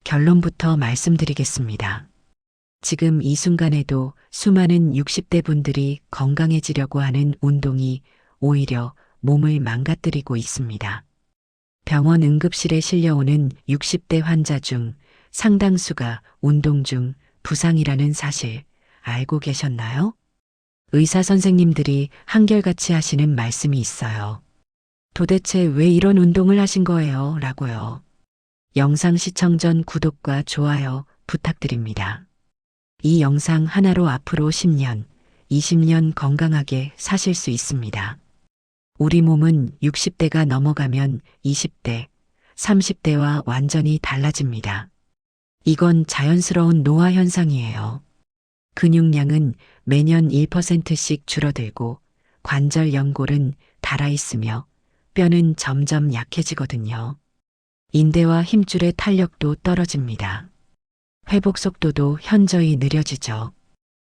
결론부터 말씀드리겠습니다. 지금 이 순간에도 수많은 60대 분들이 건강해지려고 하는 운동이 오히려 몸을 망가뜨리고 있습니다. 병원 응급실에 실려오는 60대 환자 중 상당수가 운동 중 부상이라는 사실 알고 계셨나요? 의사 선생님들이 한결같이 하시는 말씀이 있어요. 도대체 왜 이런 운동을 하신 거예요? 라고요. 영상 시청 전 구독과 좋아요 부탁드립니다. 이 영상 하나로 앞으로 10년, 20년 건강하게 사실 수 있습니다. 우리 몸은 60대가 넘어가면 20대, 30대와 완전히 달라집니다. 이건 자연스러운 노화 현상이에요. 근육량은 매년 1%씩 줄어들고 관절 연골은 닳아있으며 뼈는 점점 약해지거든요. 인대와 힘줄의 탄력도 떨어집니다. 회복 속도도 현저히 느려지죠.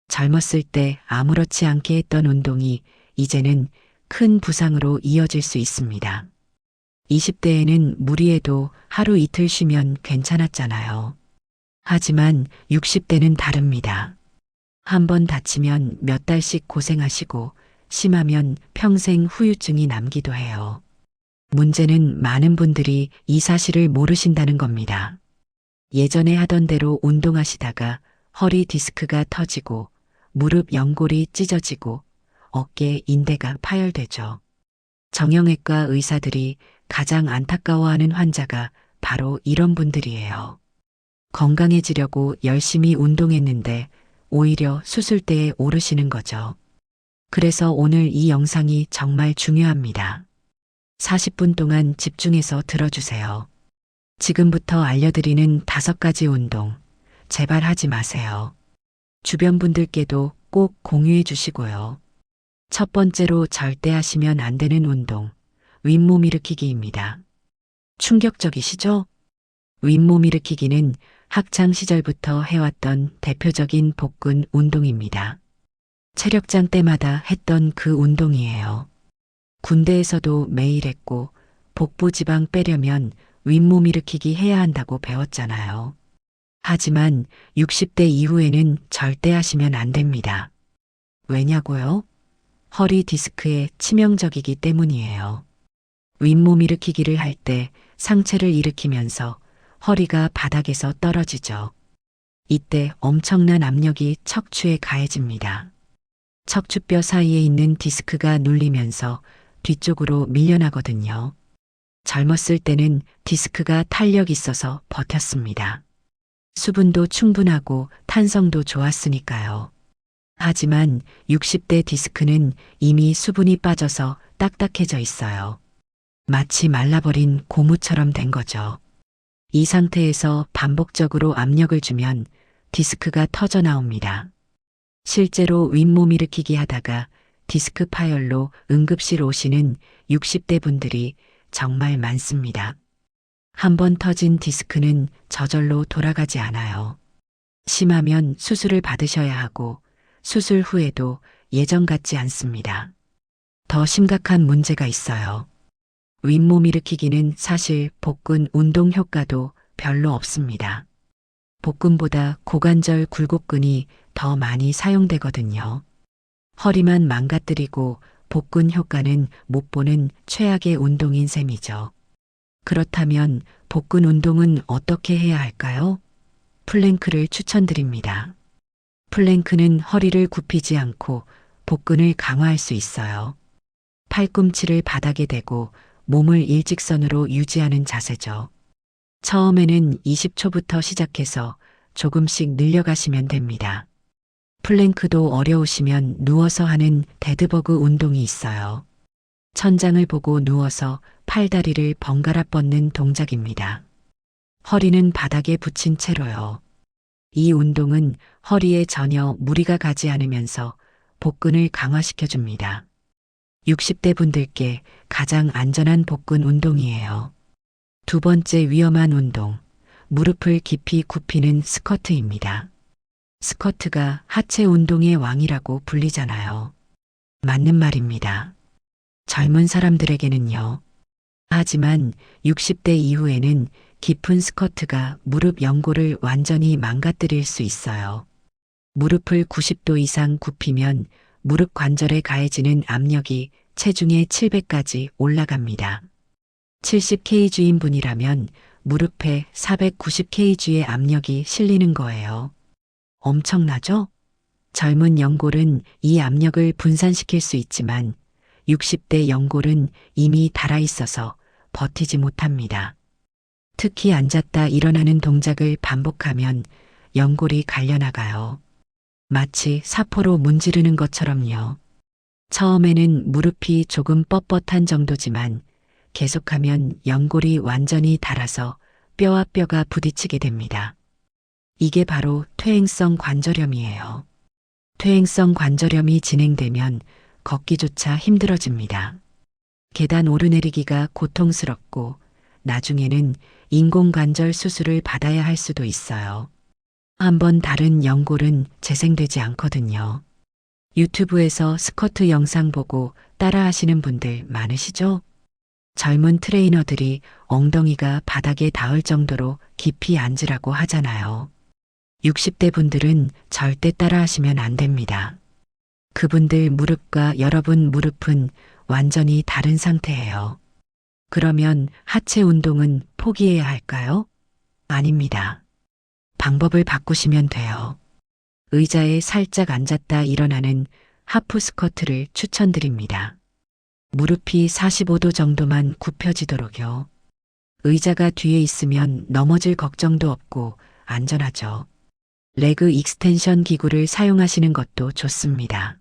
젊었을 때 아무렇지 않게 했던 운동이 이제는 큰 부상으로 이어질 수 있습니다. 20대에는 무리해도 하루 이틀 쉬면 괜찮았잖아요. 하지만 60대는 다릅니다. 한번 다치면 몇 달씩 고생하시고 심하면 평생 후유증이 남기도 해요. 문제는 많은 분들이 이 사실을 모르신다는 겁니다. 예전에 하던 대로 운동하시다가 허리 디스크가 터지고 무릎 연골이 찢어지고 어깨 인대가 파열되죠. 정형외과 의사들이 가장 안타까워하는 환자가 바로 이런 분들이에요. 건강해지려고 열심히 운동했는데 오히려 수술대에 오르시는 거죠. 그래서 오늘 이 영상이 정말 중요합니다. 40분 동안 집중해서 들어주세요. 지금부터 알려드리는 5가지 운동, 제발 하지 마세요. 주변 분들께도 꼭 공유해 주시고요. 첫 번째로 절대 하시면 안 되는 운동, 윗몸 일으키기입니다. 충격적이시죠? 윗몸 일으키기는 학창 시절부터 해왔던 대표적인 복근 운동입니다. 체력장 때마다 했던 그 운동이에요. 군대에서도 매일 했고 복부 지방 빼려면 윗몸 일으키기 해야 한다고 배웠잖아요. 하지만 60대 이후에는 절대 하시면 안 됩니다. 왜냐고요? 허리 디스크에 치명적이기 때문이에요. 윗몸 일으키기를 할 때 상체를 일으키면서 허리가 바닥에서 떨어지죠. 이때 엄청난 압력이 척추에 가해집니다. 척추뼈 사이에 있는 디스크가 눌리면서 뒤쪽으로 밀려나거든요. 젊었을 때는 디스크가 탄력 있어서 버텼습니다. 수분도 충분하고 탄성도 좋았으니까요. 하지만 60대 디스크는 이미 수분이 빠져서 딱딱해져 있어요. 마치 말라버린 고무처럼 된 거죠. 이 상태에서 반복적으로 압력을 주면 디스크가 터져 나옵니다. 실제로 윗몸 일으키기 하다가 디스크 파열로 응급실 오시는 60대 분들이 정말 많습니다. 한번 터진 디스크는 저절로 돌아가지 않아요. 심하면 수술을 받으셔야 하고 수술 후에도 예전 같지 않습니다. 더 심각한 문제가 있어요. 윗몸 일으키기는 사실 복근 운동 효과도 별로 없습니다. 복근보다 고관절 굴곡근이 더 많이 사용되거든요. 허리만 망가뜨리고 복근 효과는 못 보는 최악의 운동인 셈이죠. 그렇다면 복근 운동은 어떻게 해야 할까요? 플랭크를 추천드립니다. 플랭크는 허리를 굽히지 않고 복근을 강화할 수 있어요. 팔꿈치를 바닥에 대고 몸을 일직선으로 유지하는 자세죠. 처음에는 20초부터 시작해서 조금씩 늘려가시면 됩니다. 플랭크도 어려우시면 누워서 하는 데드버그 운동이 있어요. 천장을 보고 누워서 팔다리를 번갈아 뻗는 동작입니다. 허리는 바닥에 붙인 채로요. 이 운동은 허리에 전혀 무리가 가지 않으면서 복근을 강화시켜줍니다. 60대 분들께 가장 안전한 복근 운동이에요. 두 번째 위험한 운동, 무릎을 깊이 굽히는 스쿼트입니다. 스쿼트가 하체 운동의 왕이라고 불리잖아요. 맞는 말입니다. 젊은 사람들에게는요. 하지만 60대 이후에는 깊은 스커트가 무릎 연골을 완전히 망가뜨릴 수 있어요. 무릎을 90도 이상 굽히면 무릎 관절에 가해지는 압력이 체중의 7배까지 올라갑니다. 70kg인 분이라면 무릎에 490kg의 압력이 실리는 거예요. 엄청나죠? 젊은 연골은 이 압력을 분산시킬 수 있지만 60대 연골은 이미 닳아있어서 버티지 못합니다. 특히 앉았다 일어나는 동작을 반복하면 연골이 갈려나가요. 마치 사포로 문지르는 것처럼요. 처음에는 무릎이 조금 뻣뻣한 정도지만 계속하면 연골이 완전히 닳아서 뼈와 뼈가 부딪히게 됩니다. 이게 바로 퇴행성 관절염이에요. 퇴행성 관절염이 진행되면 걷기조차 힘들어집니다. 계단 오르내리기가 고통스럽고 나중에는 인공관절 수술을 받아야 할 수도 있어요. 한번 다른 연골은 재생되지 않거든요. 유튜브에서 스쿼트 영상 보고 따라 하시는 분들 많으시죠? 젊은 트레이너들이 엉덩이가 바닥에 닿을 정도로 깊이 앉으라고 하잖아요. 60대 분들은 절대 따라 하시면 안 됩니다. 그분들 무릎과 여러분 무릎은 완전히 다른 상태예요. 그러면 하체 운동은 포기해야 할까요? 아닙니다. 방법을 바꾸시면 돼요. 의자에 살짝 앉았다 일어나는 하프 스쿼트를 추천드립니다. 무릎이 45도 정도만 굽혀지도록요. 의자가 뒤에 있으면 넘어질 걱정도 없고 안전하죠. 레그 익스텐션 기구를 사용하시는 것도 좋습니다.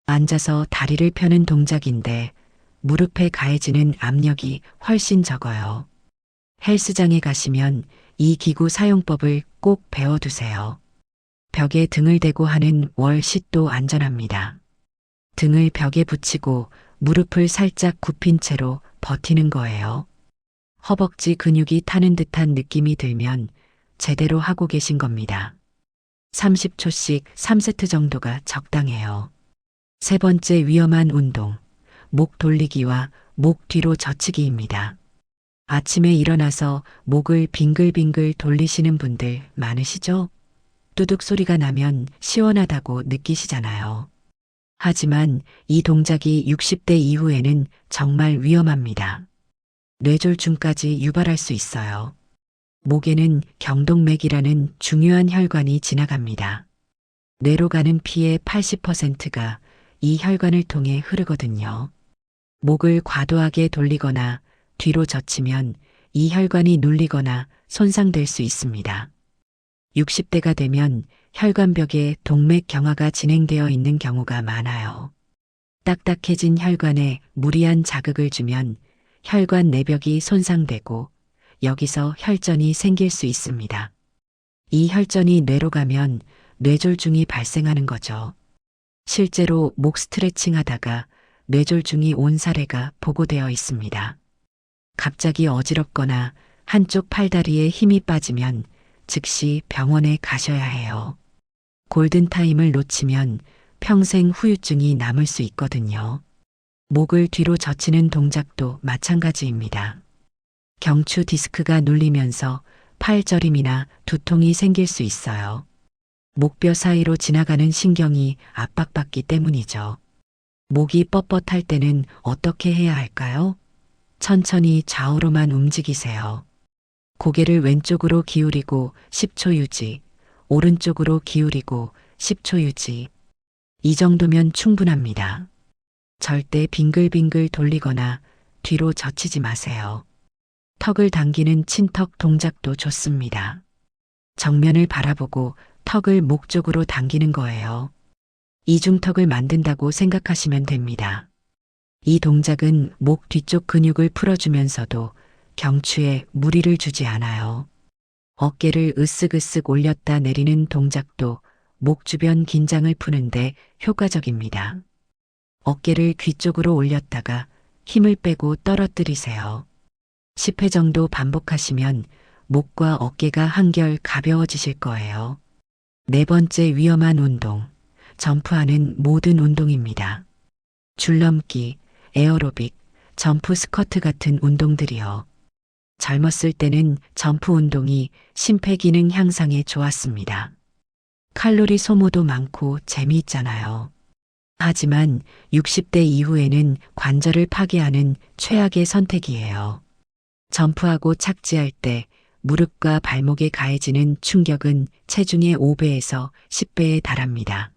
앉아서 다리를 펴는 동작인데 무릎에 가해지는 압력이 훨씬 적어요. 헬스장에 가시면 이 기구 사용법을 꼭 배워두세요. 벽에 등을 대고 하는 월싯도 안전합니다. 등을 벽에 붙이고 무릎을 살짝 굽힌 채로 버티는 거예요. 허벅지 근육이 타는 듯한 느낌이 들면 제대로 하고 계신 겁니다. 30초씩 3세트 정도가 적당해요. 세 번째 위험한 운동, 목 돌리기와 목 뒤로 젖히기입니다. 아침에 일어나서 목을 빙글빙글 돌리시는 분들 많으시죠? 뚜둑 소리가 나면 시원하다고 느끼시잖아요. 하지만 이 동작이 60대 이후에는 정말 위험합니다. 뇌졸중까지 유발할 수 있어요. 목에는 경동맥이라는 중요한 혈관이 지나갑니다. 뇌로 가는 피의 80%가 이 혈관을 통해 흐르거든요. 목을 과도하게 돌리거나 뒤로 젖히면 이 혈관이 눌리거나 손상될 수 있습니다. 60대가 되면 혈관벽에 동맥 경화가 진행되어 있는 경우가 많아요. 딱딱해진 혈관에 무리한 자극을 주면 혈관 내벽이 손상되고 여기서 혈전이 생길 수 있습니다. 이 혈전이 뇌로 가면 뇌졸중이 발생하는 거죠. 실제로 목 스트레칭 하다가 뇌졸중이 온 사례가 보고되어 있습니다. 갑자기 어지럽거나 한쪽 팔다리에 힘이 빠지면 즉시 병원에 가셔야 해요. 골든타임을 놓치면 평생 후유증이 남을 수 있거든요. 목을 뒤로 젖히는 동작도 마찬가지입니다. 경추 디스크가 눌리면서 팔저림이나 두통이 생길 수 있어요. 목뼈 사이로 지나가는 신경이 압박받기 때문이죠. 목이 뻣뻣할 때는 어떻게 해야 할까요? 천천히 좌우로만 움직이세요. 고개를 왼쪽으로 기울이고 10초 유지, 오른쪽으로 기울이고 10초 유지. 이 정도면 충분합니다. 절대 빙글빙글 돌리거나 뒤로 젖히지 마세요. 턱을 당기는 친턱 동작도 좋습니다. 정면을 바라보고 턱을 목 쪽으로 당기는 거예요. 이중턱을 만든다고 생각하시면 됩니다. 이 동작은 목 뒤쪽 근육을 풀어주면서도 경추에 무리를 주지 않아요. 어깨를 으쓱으쓱 올렸다 내리는 동작도 목 주변 긴장을 푸는데 효과적입니다. 어깨를 귀 쪽으로 올렸다가 힘을 빼고 떨어뜨리세요. 10회 정도 반복하시면 목과 어깨가 한결 가벼워지실 거예요. 네 번째 위험한 운동, 점프하는 모든 운동입니다. 줄넘기, 에어로빅, 점프 스쿼트 같은 운동들이요. 젊었을 때는 점프 운동이 심폐기능 향상에 좋았습니다. 칼로리 소모도 많고 재미있잖아요. 하지만 60대 이후에는 관절을 파괴하는 최악의 선택이에요. 점프하고 착지할 때 무릎과 발목에 가해지는 충격은 체중의 5배에서 10배에 달합니다.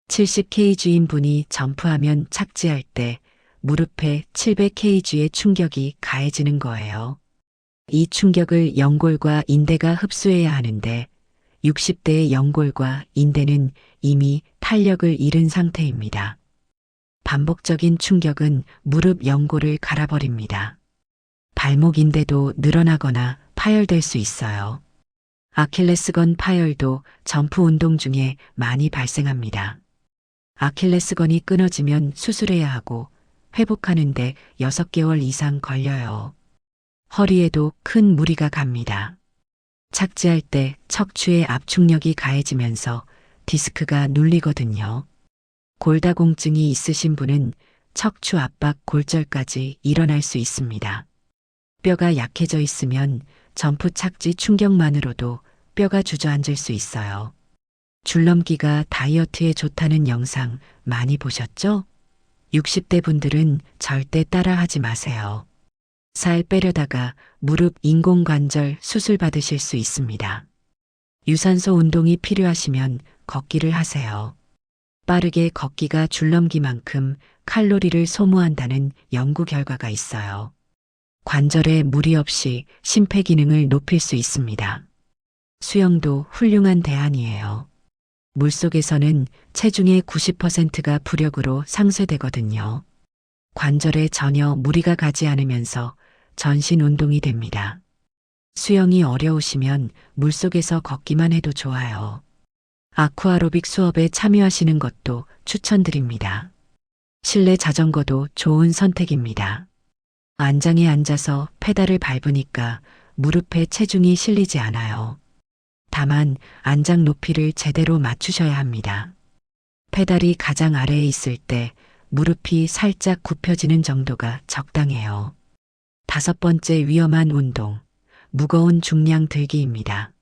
70kg인 분이 점프하면 착지할 때 무릎에 700kg의 충격이 가해지는 거예요. 이 충격을 연골과 인대가 흡수해야 하는데 60대의 연골과 인대는 이미 탄력을 잃은 상태입니다. 반복적인 충격은 무릎 연골을 갈아버립니다. 발목 인대도 늘어나거나 파열될 수 있어요. 아킬레스건 파열도 점프 운동 중에 많이 발생합니다. 아킬레스건이 끊어지면 수술해야 하고 회복하는데 6개월 이상 걸려요. 허리에도 큰 무리가 갑니다. 착지할 때 척추의 압축력이 가해지면서 디스크가 눌리거든요. 골다공증이 있으신 분은 척추 압박 골절까지 일어날 수 있습니다. 뼈가 약해져 있으면 점프 착지 충격만으로도 뼈가 주저앉을 수 있어요. 줄넘기가 다이어트에 좋다는 영상 많이 보셨죠? 60대 분들은 절대 따라하지 마세요. 살 빼려다가 무릎 인공관절 수술 받으실 수 있습니다. 유산소 운동이 필요하시면 걷기를 하세요. 빠르게 걷기가 줄넘기만큼 칼로리를 소모한다는 연구 결과가 있어요. 관절에 무리 없이 심폐기능을 높일 수 있습니다. 수영도 훌륭한 대안이에요. 물속에서는 체중의 90%가 부력으로 상쇄되거든요. 관절에 전혀 무리가 가지 않으면서 전신 운동이 됩니다. 수영이 어려우시면 물속에서 걷기만 해도 좋아요. 아쿠아로빅 수업에 참여하시는 것도 추천드립니다. 실내 자전거도 좋은 선택입니다. 안장에 앉아서 페달을 밟으니까 무릎에 체중이 실리지 않아요. 다만 안장 높이를 제대로 맞추셔야 합니다. 페달이 가장 아래에 있을 때 무릎이 살짝 굽혀지는 정도가 적당해요. 5번째 위험한 운동, 무거운 중량 들기입니다.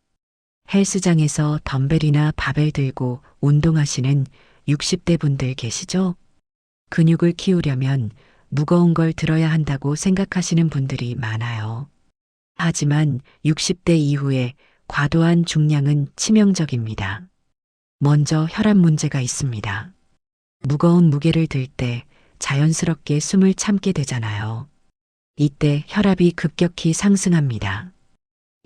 헬스장에서 덤벨이나 바벨 들고 운동하시는 60대 분들 계시죠? 근육을 키우려면 무거운 걸 들어야 한다고 생각하시는 분들이 많아요. 하지만 60대 이후에 과도한 중량은 치명적입니다. 먼저 혈압 문제가 있습니다. 무거운 무게를 들 때 자연스럽게 숨을 참게 되잖아요. 이때 혈압이 급격히 상승합니다.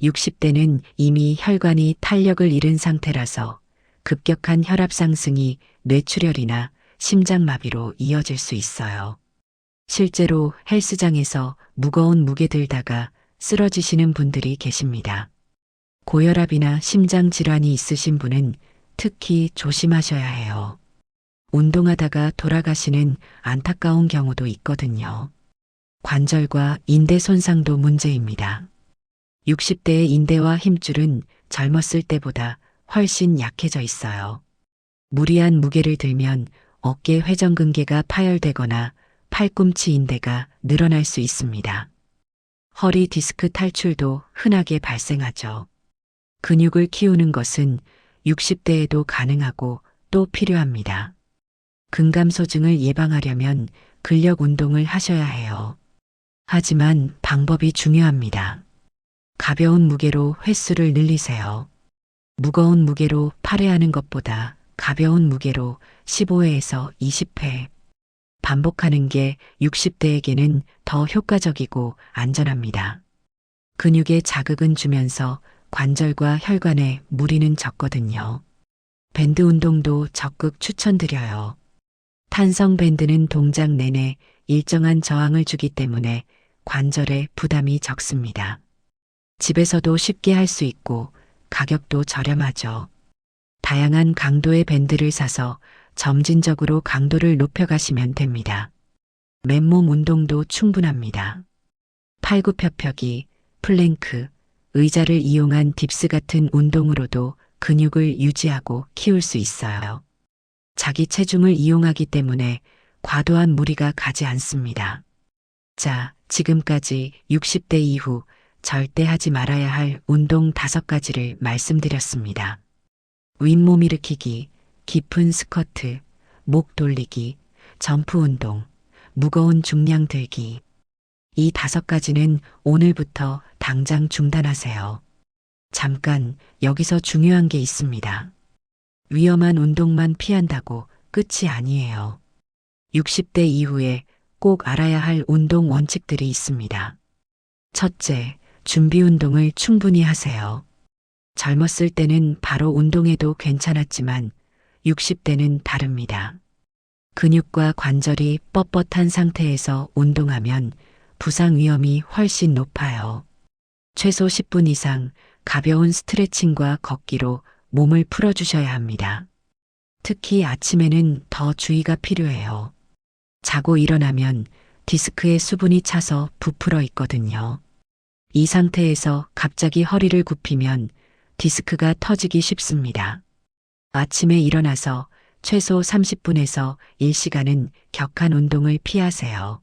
60대는 이미 혈관이 탄력을 잃은 상태라서 급격한 혈압 상승이 뇌출혈이나 심장마비로 이어질 수 있어요. 실제로 헬스장에서 무거운 무게 들다가 쓰러지시는 분들이 계십니다. 고혈압이나 심장 질환이 있으신 분은 특히 조심하셔야 해요. 운동하다가 돌아가시는 안타까운 경우도 있거든요. 관절과 인대 손상도 문제입니다. 60대의 인대와 힘줄은 젊었을 때보다 훨씬 약해져 있어요. 무리한 무게를 들면 어깨 회전근개가 파열되거나 팔꿈치 인대가 늘어날 수 있습니다. 허리 디스크 탈출도 흔하게 발생하죠. 근육을 키우는 것은 60대에도 가능하고 또 필요합니다. 근감소증을 예방하려면 근력 운동을 하셔야 해요. 하지만 방법이 중요합니다. 가벼운 무게로 횟수를 늘리세요. 무거운 무게로 8회 하는 것보다 가벼운 무게로 15회에서 20회 반복하는 게 60대에게는 더 효과적이고 안전합니다. 근육에 자극은 주면서 관절과 혈관에 무리는 적거든요. 밴드 운동도 적극 추천드려요. 탄성 밴드는 동작 내내 일정한 저항을 주기 때문에 관절에 부담이 적습니다. 집에서도 쉽게 할 수 있고 가격도 저렴하죠. 다양한 강도의 밴드를 사서 점진적으로 강도를 높여가시면 됩니다. 맨몸 운동도 충분합니다. 팔굽혀펴기, 플랭크, 의자를 이용한 딥스 같은 운동으로도 근육을 유지하고 키울 수 있어요. 자기 체중을 이용하기 때문에 과도한 무리가 가지 않습니다. 자, 지금까지 60대 이후 절대 하지 말아야 할 운동 5가지를 말씀드렸습니다. 윗몸 일으키기, 깊은 스쿼트, 목 돌리기, 점프 운동, 무거운 중량 들기. 이 5가지는 오늘부터 당장 중단하세요. 잠깐 여기서 중요한 게 있습니다. 위험한 운동만 피한다고 끝이 아니에요. 60대 이후에 꼭 알아야 할 운동 원칙들이 있습니다. 첫째, 준비 운동을 충분히 하세요. 젊었을 때는 바로 운동해도 괜찮았지만 60대는 다릅니다. 근육과 관절이 뻣뻣한 상태에서 운동하면 부상 위험이 훨씬 높아요. 최소 10분 이상 가벼운 스트레칭과 걷기로 몸을 풀어주셔야 합니다. 특히 아침에는 더 주의가 필요해요. 자고 일어나면 디스크에 수분이 차서 부풀어 있거든요. 이 상태에서 갑자기 허리를 굽히면 디스크가 터지기 쉽습니다. 아침에 일어나서 최소 30분에서 1시간은 격한 운동을 피하세요.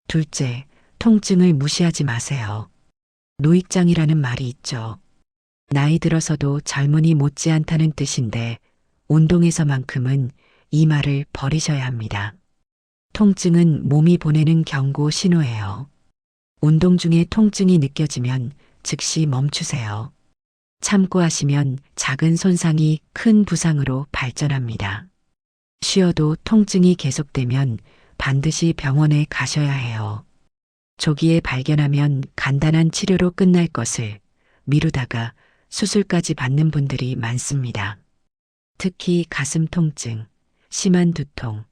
둘째, 통증을 무시하지 마세요. 노익장이라는 말이 있죠. 나이 들어서도 젊은이 못지않다는 뜻인데 운동에서만큼은 이 말을 버리셔야 합니다. 통증은 몸이 보내는 경고 신호예요. 운동 중에 통증이 느껴지면 즉시 멈추세요. 참고 하시면 작은 손상이 큰 부상으로 발전합니다. 쉬어도 통증이 계속되면 반드시 병원에 가셔야 해요. 조기에 발견하면 간단한 치료로 끝날 것을 미루다가 수술까지 받는 분들이 많습니다. 특히 가슴 통증, 심한 두통,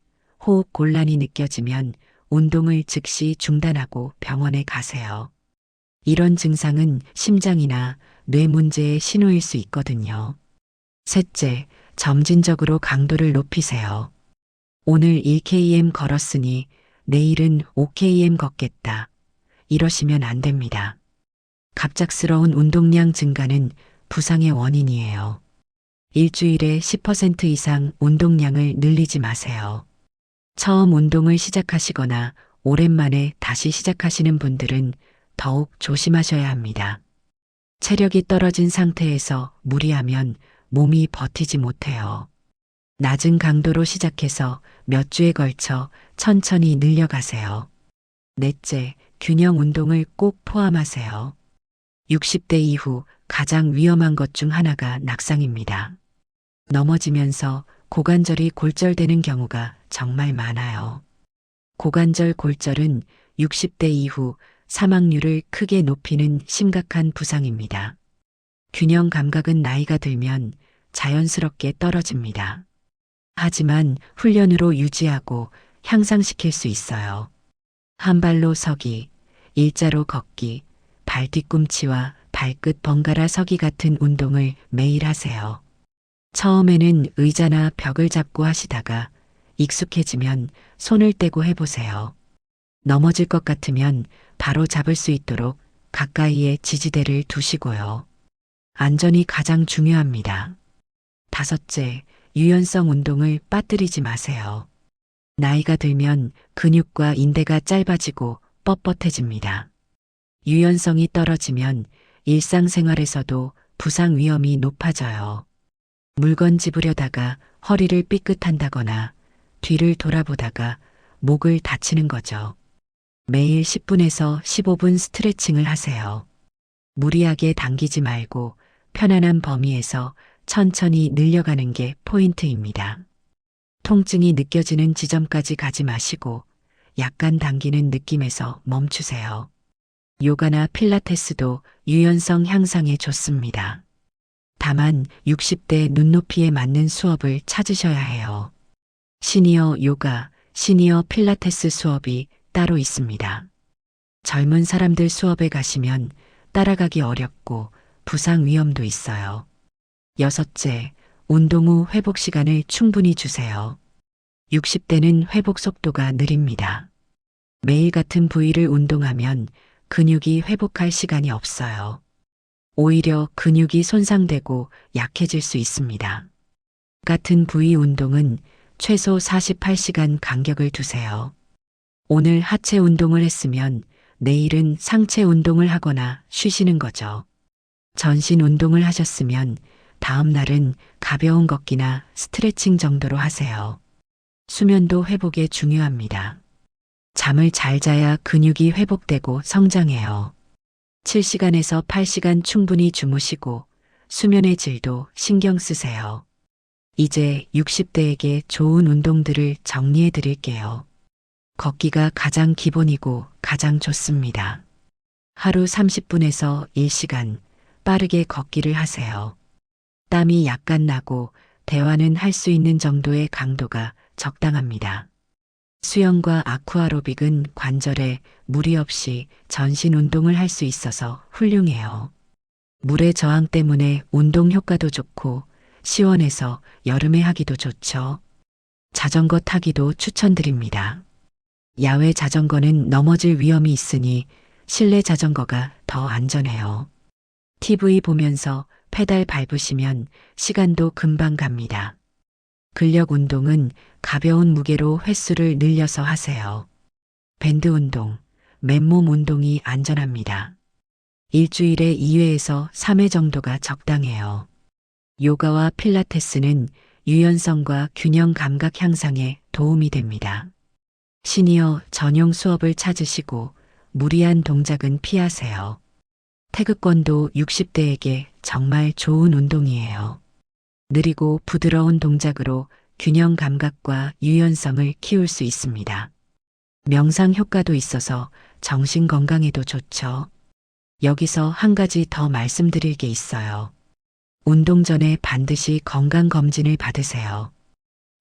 호흡 곤란이 느껴지면 운동을 즉시 중단하고 병원에 가세요. 이런 증상은 심장이나 뇌 문제의 신호일 수 있거든요. 셋째, 점진적으로 강도를 높이세요. 오늘 1km 걸었으니 내일은 5km 걷겠다. 이러시면 안 됩니다. 갑작스러운 운동량 증가는 부상의 원인이에요. 일주일에 10% 이상 운동량을 늘리지 마세요. 처음 운동을 시작하시거나 오랜만에 다시 시작하시는 분들은 더욱 조심하셔야 합니다. 체력이 떨어진 상태에서 무리하면 몸이 버티지 못해요. 낮은 강도로 시작해서 몇 주에 걸쳐 천천히 늘려가세요. 넷째, 균형 운동을 꼭 포함하세요. 60대 이후 가장 위험한 것 중 하나가 낙상입니다. 넘어지면서 고관절이 골절되는 경우가 정말 많아요. 고관절 골절은 60대 이후 사망률을 크게 높이는 심각한 부상입니다. 균형 감각은 나이가 들면 자연스럽게 떨어집니다. 하지만 훈련으로 유지하고 향상시킬 수 있어요. 한 발로 서기, 일자로 걷기, 발 뒤꿈치와 발끝 번갈아 서기 같은 운동을 매일 하세요. 처음에는 의자나 벽을 잡고 하시다가 익숙해지면 손을 떼고 해보세요. 넘어질 것 같으면 바로 잡을 수 있도록 가까이에 지지대를 두시고요. 안전이 가장 중요합니다. 다섯째, 유연성 운동을 빠뜨리지 마세요. 나이가 들면 근육과 인대가 짧아지고 뻣뻣해집니다. 유연성이 떨어지면 일상생활에서도 부상 위험이 높아져요. 물건 집으려다가 허리를 삐끗한다거나 뒤를 돌아보다가 목을 다치는 거죠. 매일 10분에서 15분 스트레칭을 하세요. 무리하게 당기지 말고 편안한 범위에서 천천히 늘려가는 게 포인트입니다. 통증이 느껴지는 지점까지 가지 마시고 약간 당기는 느낌에서 멈추세요. 요가나 필라테스도 유연성 향상에 좋습니다. 다만 60대 눈높이에 맞는 수업을 찾으셔야 해요. 시니어 요가, 시니어 필라테스 수업이 따로 있습니다. 젊은 사람들 수업에 가시면 따라가기 어렵고 부상 위험도 있어요. 여섯째, 운동 후 회복 시간을 충분히 주세요. 60대는 회복 속도가 느립니다. 매일 같은 부위를 운동하면 근육이 회복할 시간이 없어요. 오히려 근육이 손상되고 약해질 수 있습니다. 같은 부위 운동은 최소 48시간 간격을 두세요. 오늘 하체 운동을 했으면 내일은 상체 운동을 하거나 쉬시는 거죠. 전신 운동을 하셨으면 다음 날은 가벼운 걷기나 스트레칭 정도로 하세요. 수면도 회복에 중요합니다. 잠을 잘 자야 근육이 회복되고 성장해요. 7시간에서 8시간 충분히 주무시고 수면의 질도 신경 쓰세요. 이제 60대에게 좋은 운동들을 정리해 드릴게요. 걷기가 가장 기본이고 가장 좋습니다. 하루 30분에서 1시간 빠르게 걷기를 하세요. 땀이 약간 나고 대화는 할 수 있는 정도의 강도가 적당합니다. 수영과 아쿠아로빅은 관절에 무리 없이 전신 운동을 할 수 있어서 훌륭해요. 물의 저항 때문에 운동 효과도 좋고 시원해서 여름에 하기도 좋죠. 자전거 타기도 추천드립니다. 야외 자전거는 넘어질 위험이 있으니 실내 자전거가 더 안전해요. TV 보면서 페달 밟으시면 시간도 금방 갑니다. 근력 운동은 가벼운 무게로 횟수를 늘려서 하세요. 밴드 운동, 맨몸 운동이 안전합니다. 일주일에 2회에서 3회 정도가 적당해요. 요가와 필라테스는 유연성과 균형 감각 향상에 도움이 됩니다. 시니어 전용 수업을 찾으시고 무리한 동작은 피하세요. 태극권도 60대에게 정말 좋은 운동이에요. 느리고 부드러운 동작으로 균형 감각과 유연성을 키울 수 있습니다. 명상 효과도 있어서 정신 건강에도 좋죠. 여기서 한 가지 더 말씀드릴 게 있어요. 운동 전에 반드시 건강검진을 받으세요.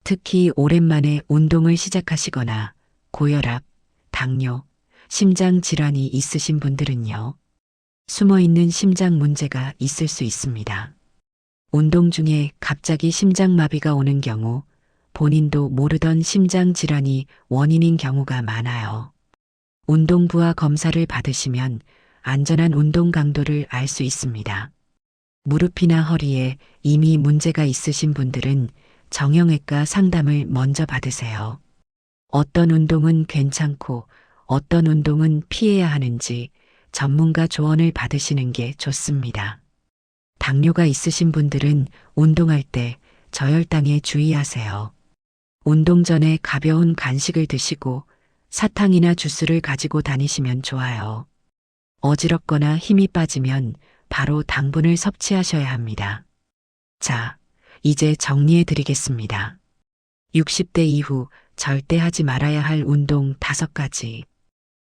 특히 오랜만에 운동을 시작하시거나 고혈압, 당뇨, 심장 질환이 있으신 분들은요. 숨어있는 심장 문제가 있을 수 있습니다. 운동 중에 갑자기 심장마비가 오는 경우 본인도 모르던 심장 질환이 원인인 경우가 많아요. 운동부와 검사를 받으시면 안전한 운동 강도를 알 수 있습니다. 무릎이나 허리에 이미 문제가 있으신 분들은 정형외과 상담을 먼저 받으세요. 어떤 운동은 괜찮고 어떤 운동은 피해야 하는지 전문가 조언을 받으시는 게 좋습니다. 당뇨가 있으신 분들은 운동할 때 저혈당에 주의하세요. 운동 전에 가벼운 간식을 드시고 사탕이나 주스를 가지고 다니시면 좋아요. 어지럽거나 힘이 빠지면 바로 당분을 섭취하셔야 합니다. 자, 이제 정리해 드리겠습니다. 60대 이후 절대 하지 말아야 할 운동 5가지.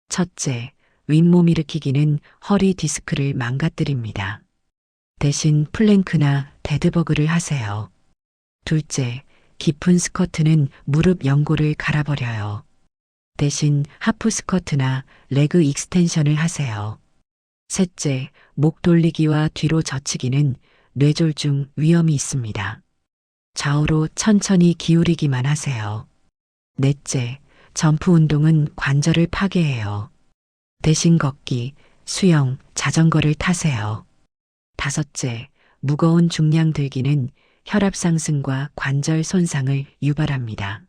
첫째, 윗몸 일으키기는 허리 디스크를 망가뜨립니다. 대신 플랭크나 데드버그를 하세요. 둘째, 깊은 스쿼트는 무릎 연골을 갈아버려요. 대신 하프 스쿼트나 레그 익스텐션을 하세요. 셋째, 목 돌리기와 뒤로 젖히기는 뇌졸중 위험이 있습니다. 좌우로 천천히 기울이기만 하세요. 넷째, 점프 운동은 관절을 파괴해요. 대신 걷기, 수영, 자전거를 타세요. 다섯째, 무거운 중량 들기는 혈압 상승과 관절 손상을 유발합니다.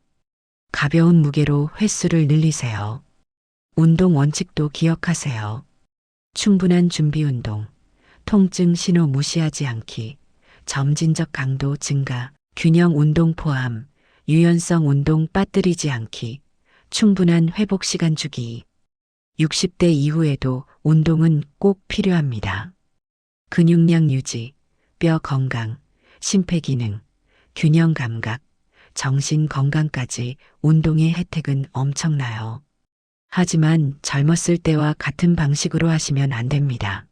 가벼운 무게로 횟수를 늘리세요. 운동 원칙도 기억하세요. 충분한 준비 운동, 통증 신호 무시하지 않기, 점진적 강도 증가, 균형 운동 포함, 유연성 운동 빠뜨리지 않기, 충분한 회복 시간 주기. 60대 이후에도 운동은 꼭 필요합니다. 근육량 유지, 뼈 건강, 심폐기능, 균형 감각, 정신 건강까지 운동의 혜택은 엄청나요. 하지만 젊었을 때와 같은 방식으로 하시면 안 됩니다.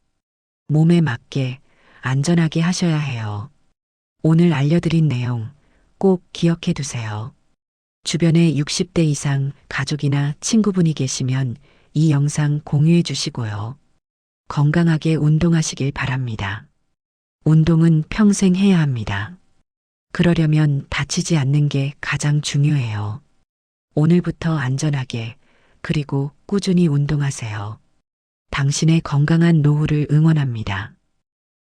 몸에 맞게 안전하게 하셔야 해요. 오늘 알려드린 내용 꼭 기억해 두세요. 주변에 60대 이상 가족이나 친구분이 계시면 이 영상 공유해 주시고요. 건강하게 운동하시길 바랍니다. 운동은 평생 해야 합니다. 그러려면 다치지 않는 게 가장 중요해요. 오늘부터 안전하게 그리고 꾸준히 운동하세요. 당신의 건강한 노후를 응원합니다.